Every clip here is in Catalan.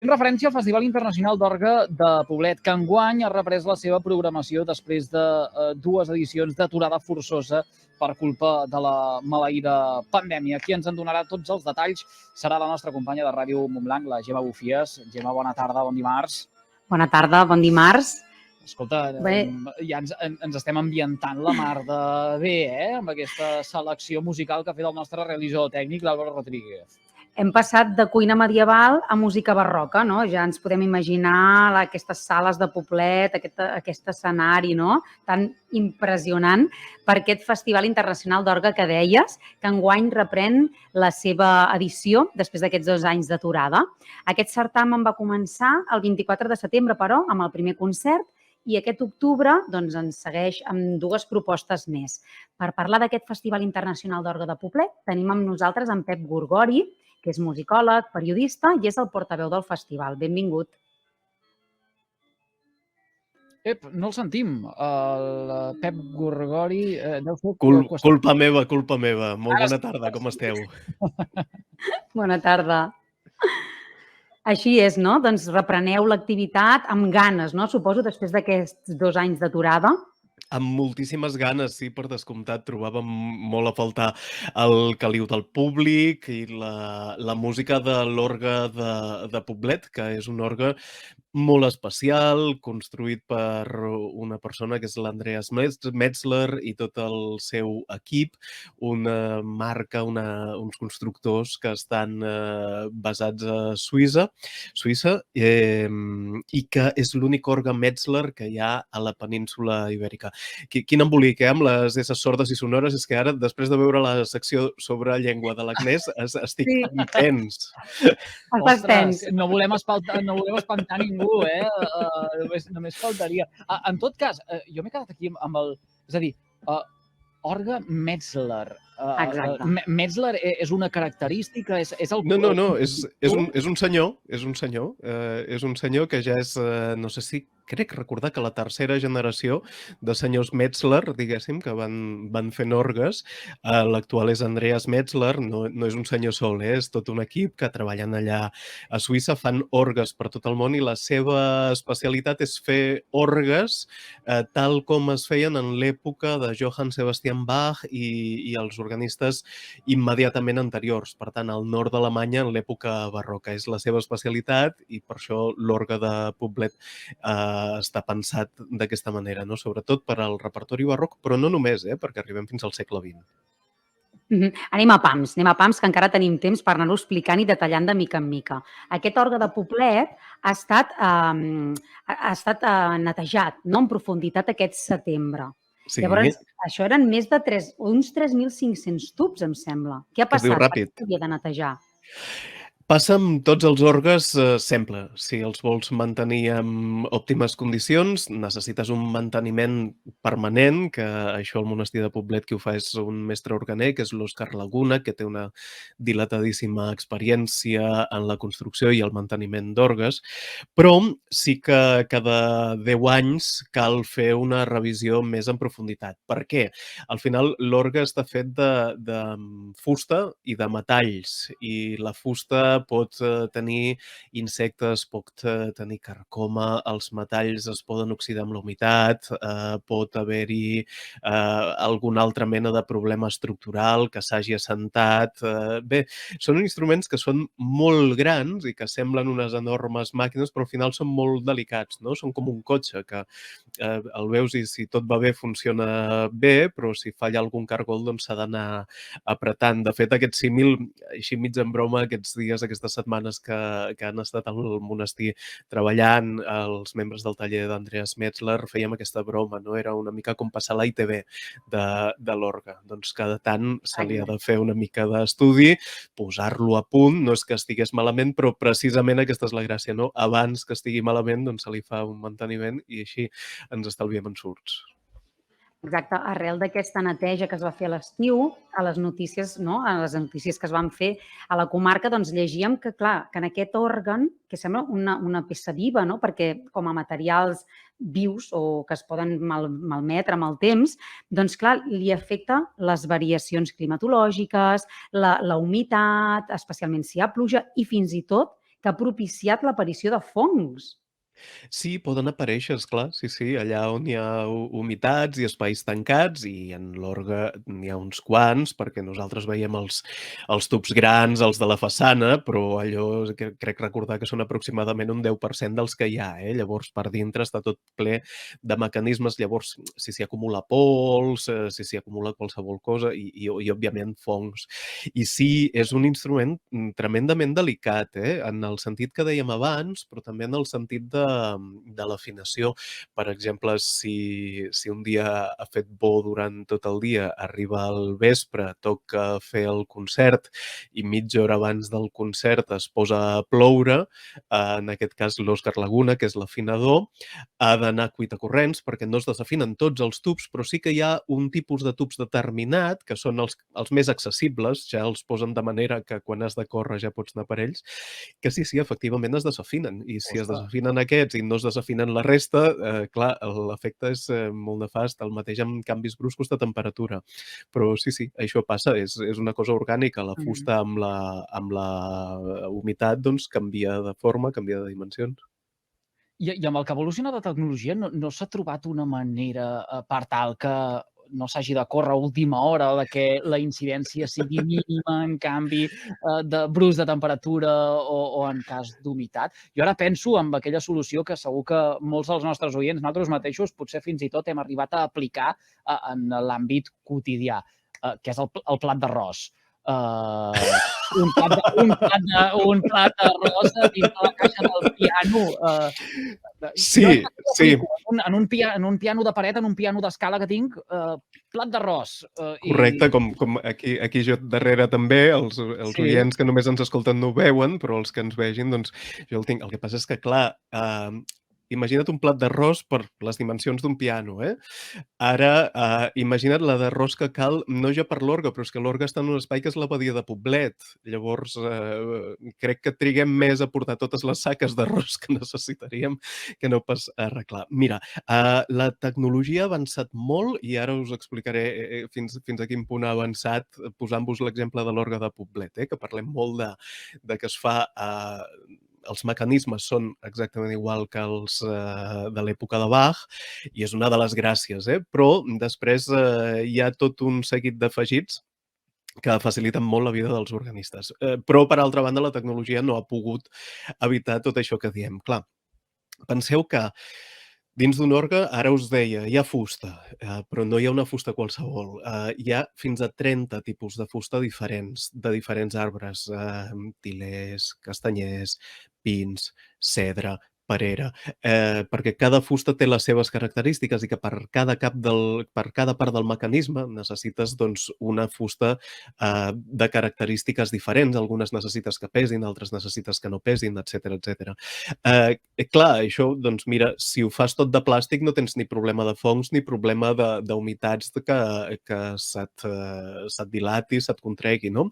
referència al Festival Internacional d'Orgue de Poblet, que enguany ha reprès la seva programació després de 2 edicions d'aturada forçosa per culpa de la maleïda pandèmia. Qui ens en donarà tots els detalls serà la nostra companya de Ràdio Montblanc, la Gemma Bufies. Gemma, bona tarda, bon dimarts. Bona tarda, bon dimarts. Escolta, ja ens estem ambientant la mar de bé, amb aquesta selecció musical que ha fet el nostre realitzador tècnic, l'Àlvaro Rodríguez. Hem passat de cuina medieval a música barroca, no? Ja ens podem imaginar aquestes sales de Poblet, aquest escenari, no? Tan impressionant per aquest Festival Internacional d'Orgue que deies, que enguany reprèn la seva edició després d'aquests 2 anys d'aturada. Aquest certamen va començar el 24 de setembre, però, amb el primer concert, i aquest octubre doncs, ens segueix amb 2 propostes més. Per parlar d'aquest Festival Internacional d'Orgue de Poblet, tenim amb nosaltres en Pep Gorgori, que és musicòleg, periodista i és el portaveu del festival. Benvingut. Pep, no el sentim. El Pep Gorgori... Culpa meva. Molt bona tarda, com esteu? Bona tarda. Així és, no? Doncs repreneu l'activitat amb ganes, no? Suposo, després d'aquests 2 anys d'aturada. Amb moltíssimes ganes, sí, per descomptat. Trobàvem molt a faltar el caliu del públic i la música de l'orgue de Poblet, que és un orgue molt especial, construït per una persona que és l'Andreas Metzler i tot el seu equip, una marca, uns constructors que estan basats a Suïssa, i que és l'únic orgue Metzler que hi ha a la península ibèrica. Quin embolic, amb les esses sordes i sonores, és que ara, després de veure la secció sobre llengua de l'Agnès, estic tan tens. Estàs tens. No volem espantar ningú, només faltaria. En tot cas, jo m'he quedat aquí amb el... És a dir, orgue Metzler. Exacte. Metzler és una característica? No, és un senyor. És un senyor que ja és, no sé si crec recordar que la tercera generació de senyors Metzler, diguéssim, que van fent orgues. L'actual és Andreas Metzler, no és un senyor sol, és tot un equip que treballen allà a Suïssa, fan orgues per tot el món i la seva especialitat és fer orgues tal com es feien en l'època de Johann Sebastian Bach i els organistes immediatament anteriors. Per tant, al nord d'Alemanya, en l'època barroca. És la seva especialitat i per això l'orgue de Poblet està pensat d'aquesta manera, no? Sobretot per al repertori barroc, però no només, perquè arribem fins al segle XX. Anem a pams, que encara tenim temps per anar-ho explicant i detallant de mica en mica. Aquest orgue de Poblet ha estat netejat, no, en profunditat aquest setembre. Sí. Llavors, això eren més de uns 3.500 tubs, em sembla. Què ha passat? Es diu ràpid. Per què havia de netejar? Passa amb tots els orgues sempre. Si els vols mantenir en òptimes condicions, necessites un manteniment permanent, que això el monestir de Poblet qui ho fa és un mestre organer, que és l'Òscar Laguna, que té una dilatadíssima experiència en la construcció i el manteniment d'orgues, però sí que cada 10 anys cal fer una revisió més en profunditat. Per què? Al final l'orgue està fet de fusta i de metalls, i la fusta pot tenir insectes, pot tenir carcoma, els metalls es poden oxidar amb la humitat, pot haver-hi alguna altra mena de problema estructural que s'hagi assentat. Bé, són instruments que són molt grans i que semblen unes enormes màquines, però al final són molt delicats, no? Són com un cotxe que el veus i si tot va bé funciona bé, però si falla algun cargol doncs s'ha d'anar apretant. De fet, aquest símil, així mig en broma, aquests dies, aquestes setmanes que han estat al monestir treballant, els membres del taller d'Andreas Metzler fèiem aquesta broma, no? Era una mica com passar l'ITB de l'orgue. Doncs cada tant se li ha de fer una mica d'estudi, posar-lo a punt, no és que estigués malament, però precisament aquesta és la gràcia, no? Abans que estigui malament, doncs se li fa un manteniment i així ens estalviem ensurts. Exacte, arrel d'aquesta neteja que es va fer a l'estiu, a les notícies, no? A les notícies que es van fer a la comarca, doncs llegíem que, clar, que en aquest òrgan, que sembla una peça viva, no? Perquè com a materials vius o que es poden malmetre amb el temps, doncs clar, li afecta les variacions climatològiques, la humitat, especialment si hi ha pluja i fins i tot que que ha propiciat l'aparició de fongs. Sí, poden aparèixer, esclar, sí, allà on hi ha humitats i espais tancats, i en l'orgue n'hi ha uns quants, perquè nosaltres veiem els tubs grans, els de la façana, però allò crec recordar que són aproximadament un 10% dels que hi ha, Llavors per dintre està tot ple de mecanismes, llavors si s'hi acumula pols, si s'hi acumula qualsevol cosa i òbviament fongs. I sí, és un instrument tremendament delicat, en el sentit que dèiem abans, però també en el sentit de l'afinació. Per exemple, si un dia ha fet bo durant tot el dia, arriba al vespre, toca fer el concert i mitja hora abans del concert es posa a ploure, en aquest cas l'Òscar Laguna, que és l'afinador, ha d'anar a cuitacorrents perquè no es desafinen tots els tubs, però sí que hi ha un tipus de tubs determinat, que són els més accessibles, ja els posen de manera que quan has de córrer ja pots anar per ells, que sí, efectivament es desafinen. I si es Ostres. desafinen aquests i no es desafinen la resta, clar, l'efecte és molt nefast, el mateix amb canvis bruscos de temperatura. Però sí, això passa, és una cosa orgànica. La fusta amb la humitat doncs canvia de forma, canvia de dimensions. I amb el que evoluciona la tecnologia no s'ha trobat una manera per tal que no s'hagi de córrer a última hora o de que la incidència sigui mínima en canvi de brus de temperatura o en cas d'humitat? Jo ara penso en aquella solució que segur que molts dels nostres oients, nosaltres mateixos, potser fins i tot hem arribat a aplicar en l'àmbit quotidià, que és el plat d'arròs. Un plat d'arròs dins de la caixa del piano. Sí. En un piano de paret, en un piano d'escala que tinc, plat d'arròs. Correcte, com aquí jo darrere també, els Sí. oients que només ens escolten no ho veuen, però els que ens vegin, doncs jo el tinc. El que passa és que, clar, imagina't un plat d'arròs per les dimensions d'un piano, Ara, imagina't la d'arròs que cal, no ja per l'orgue, però és que l'orgue està en un espai que és l'abadia de Poblet. Llavors, crec que triguem més a portar totes les saques d'arròs que necessitaríem que no pas a arreglar. Mira, la tecnologia ha avançat molt i ara us explicaré fins a quin punt ha avançat posant-vos l'exemple de l'orgue de Poblet, que parlem molt de que es fa els mecanismes són exactament igual que els de l'època de Bach i és una de les gràcies, però després hi ha tot un seguit d'afegits que faciliten molt la vida dels organistes. Però, per altra banda, la tecnologia no ha pogut evitar tot això que diem. Clar, penseu que dins d'un orgue, ara us deia, hi ha fusta, però no hi ha una fusta qualsevol. Hi ha fins a 30 tipus de fusta diferents, de diferents arbres, tilers, castanyers, pins, cedre, perera, perquè cada fusta té les seves característiques i que per cada part del mecanisme necessites doncs, una fusta de característiques diferents. Algunes necessites que pesin, altres necessites que no pesin, etc. Clar, això, doncs mira, si ho fas tot de plàstic no tens ni problema de fongs ni problema d'humitats que se't dilati, se't contregui, no?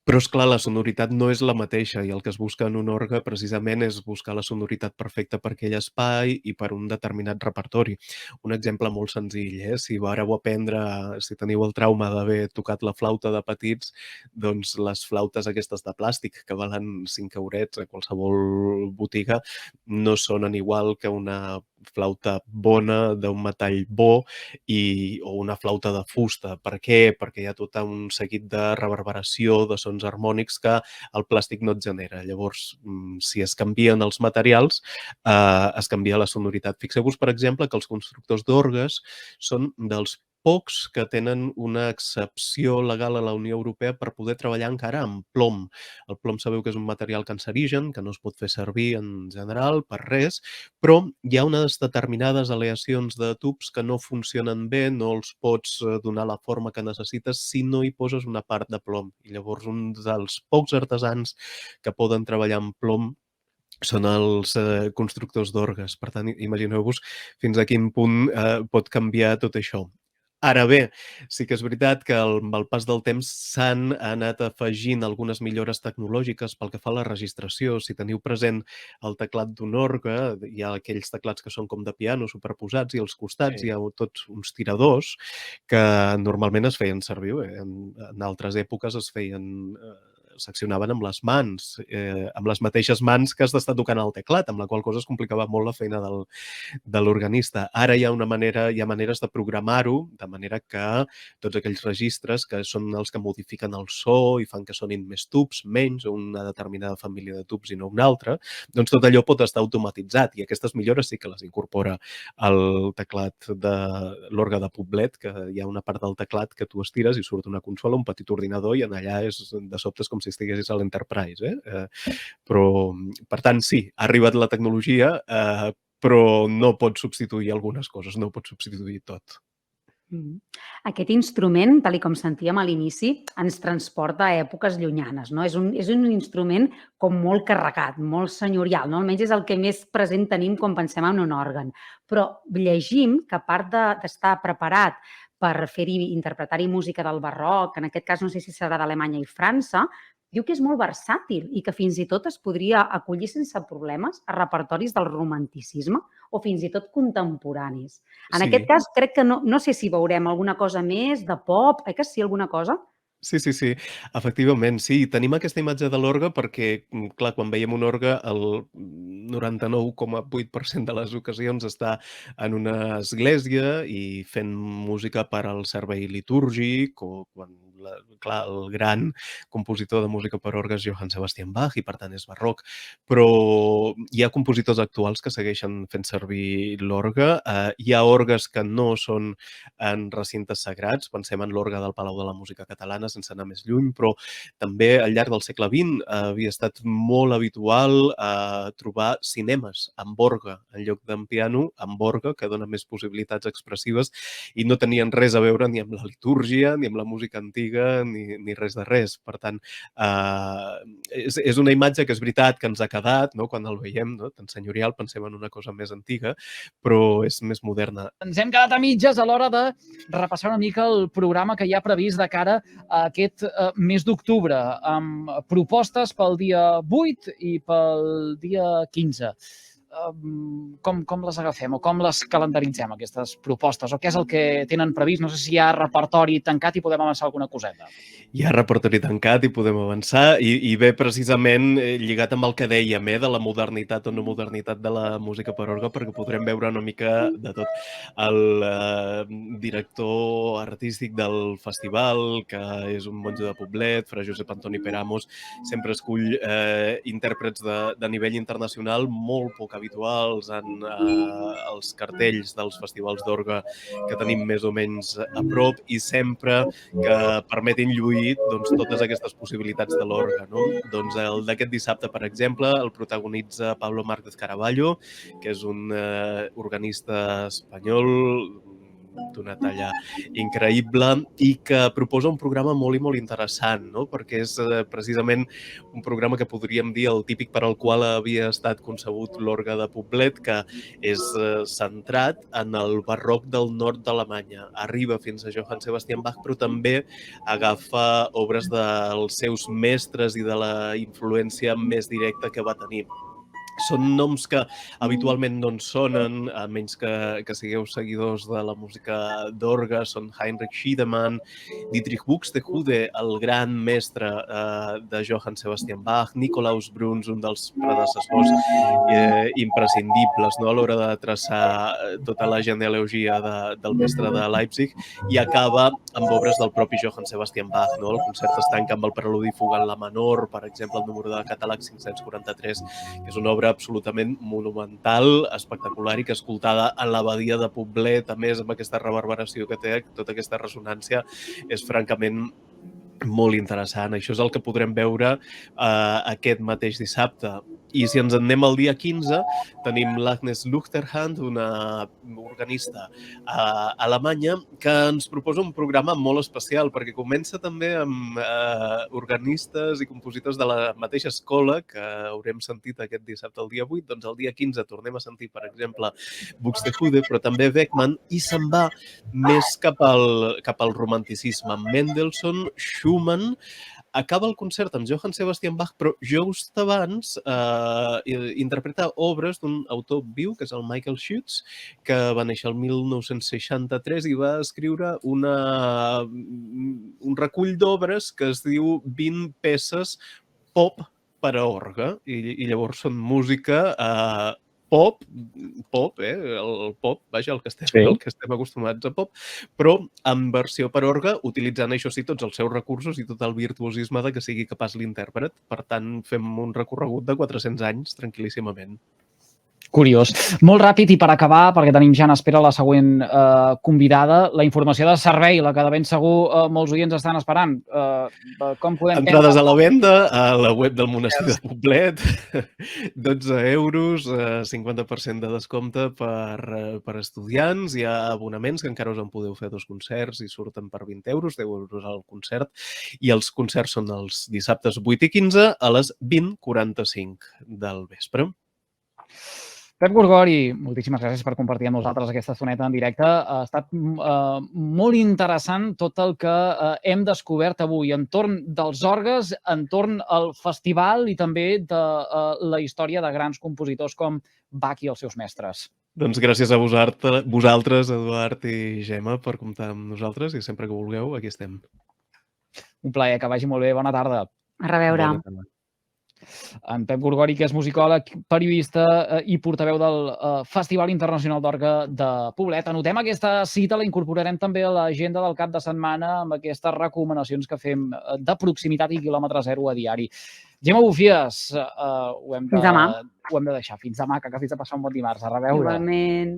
Però, esclar, la sonoritat no és la mateixa i el que es busca en un orgue precisament és buscar la sonoritat perfecta per aquell espai i per un determinat repertori. Un exemple molt senzill, si vareu aprendre, si teniu el trauma d'haver tocat la flauta de petits, doncs les flautes aquestes de plàstic que valen 5 eurets a qualsevol botiga no sonen igual que una flauta bona, d'un metall bo o una flauta de fusta. Per què? Perquè hi ha tot un seguit de reverberació, de sons harmònics que el plàstic no et genera. Llavors, si es canvien els materials, es canvia la sonoritat. Fixeu-vos, per exemple, que els constructors d'orgues són dels pocs que tenen una excepció legal a la Unió Europea per poder treballar encara amb plom. El plom sabeu que és un material cancerigen, que no es pot fer servir en general per res, però hi ha unes determinades aleacions de tubs que no funcionen bé, no els pots donar la forma que necessites si no hi poses una part de plom. I llavors un dels pocs artesans que poden treballar amb plom són els constructors d'orgues. Per tant, imagineu-vos fins a quin punt pot canviar tot això. Ara bé, sí que és veritat que amb el pas del temps s'han anat afegint algunes millores tecnològiques pel que fa a la registració. Si teniu present el teclat d'un orgue, hi ha aquells teclats que són com de piano superposats i als costats hi ha tots uns tiradors que normalment es feien servir. En altres èpoques es feien seccionaven amb les mans, amb les mateixes mans que has d'estar tocant el teclat, amb la qual cosa es complicava molt la feina de l'organista. Ara hi ha maneres de programar-ho, de manera que tots aquells registres que són els que modifiquen el so i fan que sonin més tubs, menys, o una determinada família de tubs i no una altra, doncs tot allò pot estar automatitzat i aquestes millores sí que les incorpora el teclat de l'orgue de Poblet, que hi ha una part del teclat que tu estires i surt una consola, un petit ordinador i en allà de sobte és com si estiguessis a l'Enterprise. Però, per tant, sí, ha arribat la tecnologia, però no pot substituir algunes coses, no pot substituir tot. Aquest instrument, tal com sentíem a l'inici, ens transporta a èpoques llunyanes, no? És un instrument com molt carregat, molt senyorial, no? Almenys és el que més present tenim quan pensem en un òrgan. Però llegim que a part d'estar preparat per interpretar-hi música del barroc, en aquest cas no sé si serà d'Alemanya i França, diu que és molt versàtil i que fins i tot es podria acollir sense problemes a repertoris del romanticisme o fins i tot contemporanis. En aquest cas, crec que no sé si veurem alguna cosa més de pop, que sí, alguna cosa? Sí. Efectivament, sí. Tenim aquesta imatge de l'orgue perquè, clar, quan veiem un orgue, el 99,8% de les ocasions està en una església i fent música per al servei litúrgic o quan, clar, el gran compositor de música per orgues Johann Sebastian Bach i per tant és barroc, però hi ha compositors actuals que segueixen fent servir l'orgue. Hi ha orgues que no són en recintes sagrats, pensem en l'orgue del Palau de la Música Catalana sense anar més lluny, però també al llarg del segle XX havia estat molt habitual trobar cinemes amb orgue en lloc d'en piano, amb orgue, que dona més possibilitats expressives i no tenien res a veure ni amb la litúrgia, ni amb la música antiga, ni res de res. Per tant, és una imatge que és veritat que ens ha quedat, no? Quan el veiem, no? Tan senyorial, pensem en una cosa més antiga, però és més moderna. Ens hem quedat a mitges a l'hora de repassar una mica el programa que hi ha previst de cara a aquest mes d'octubre, amb propostes pel dia 8 i pel dia 15. Com les agafem o com les calendaritzem, aquestes propostes? O què és el que tenen previst? No sé si hi ha repertori tancat i podem avançar alguna coseta. Hi ha repertori tancat i podem avançar i ve precisament lligat amb el que dèiem, de la modernitat o no modernitat de la música per orgue, perquè podrem veure una mica de tot. El director artístic del festival, que és un monjo de Poblet, Fra Josep Antoni Peramos, sempre escull intèrprets de nivell internacional molt poc habituals en els cartells dels festivals d'orgue que tenim més o menys a prop i sempre que permetin lluir totes aquestes possibilitats de l'orgue. Doncs el d'aquest dissabte, per exemple, el protagonitza Pablo Márquez Caraballo, que és un organista espanyol d'una talla increïble i que proposa un programa molt i molt interessant, perquè és precisament un programa que podríem dir el típic per al qual havia estat concebut l'orgue de Poblet, que és centrat en el barroc del nord d'Alemanya. Arriba fins a Johann Sebastian Bach, però també agafa obres dels seus mestres i de la influència més directa que va tenir. Són noms que habitualment no ens sonen, a menys que sigueu seguidors de la música d'orgue. Són Heinrich Schiedemann, Dietrich Buxtehude, el gran mestre de Johann Sebastian Bach, Nikolaus Bruns, un dels predecessors imprescindibles a l'hora de traçar tota la genealogia del mestre de Leipzig, i acaba amb obres del propi Johann Sebastian Bach. El concert es tanca amb el preludi fuga en la menor, per exemple, el número de catàleg 543, que és una obra absolutament monumental, espectacular i que escoltada a l'abadia de Poblet, a més amb aquesta reverberació que té, tota aquesta ressonància, és francament molt interessant. Això és el que podrem veure aquest mateix dissabte. I si ens en anem al dia 15, tenim l'Agnes Luchterhand, una organista alemanya, que ens proposa un programa molt especial, perquè comença també amb organistes i compositors de la mateixa escola que haurem sentit aquest dissabte el dia 8. Doncs el dia 15 tornem a sentir, per exemple, Buxtehude, però també Beckmann, i se'n va més cap al romanticisme. Mendelssohn, Schumann, acaba el concert amb Johann Sebastian Bach, però just abans interpreta obres d'un autor viu, que és el Michael Schütz, que va néixer el 1963 i va escriure un recull d'obres que es diu 20 peces pop per a orgue, i llavors són música pop, el pop, vaja, el que estem acostumats a pop, però en versió per orgue, utilitzant, això sí, tots els seus recursos i tot el virtuosisme de que sigui capaç l'intèrpret. Per tant, fem un recorregut de 400 anys tranquil·líssimament. Curiós. Molt ràpid i per acabar, perquè tenim ja en espera la següent convidada, la informació de servei, la que de ben segur molts oients estan esperant. Com podem... Entrades a la venda, a la web del Monestir de Poblet, 12 euros, 50% de descompte per estudiants, hi ha abonaments que encara us en podeu fer 2 concerts i surten per 20 euros, 10 euros al concert, i els concerts són els dissabtes 8 i 15 a les 20:45 del vespre. Pep Gorgori, moltíssimes gràcies per compartir amb nosaltres aquesta estoneta en directe. Ha estat molt interessant tot el que hem descobert avui entorn dels orgues, entorn al festival i també de la història de grans compositors com Bach i els seus mestres. Doncs gràcies a vosaltres, Eduard i Gemma, per comptar amb nosaltres i sempre que vulgueu, aquí estem. Un plaer, que vagi molt bé. Bona tarda. A reveure. Bona tarda. En Pep Gorgori, que és musicòleg, periodista i portaveu del Festival Internacional d'Orgue de Poblet. Anotem aquesta cita, la incorporarem també a l'agenda del cap de setmana amb aquestes recomanacions que fem de proximitat i quilòmetre zero a diari. Gemma Bufies, ho hem de deixar. Fins demà, que acabis de passar un bon dimarts. A reveure. Igualment.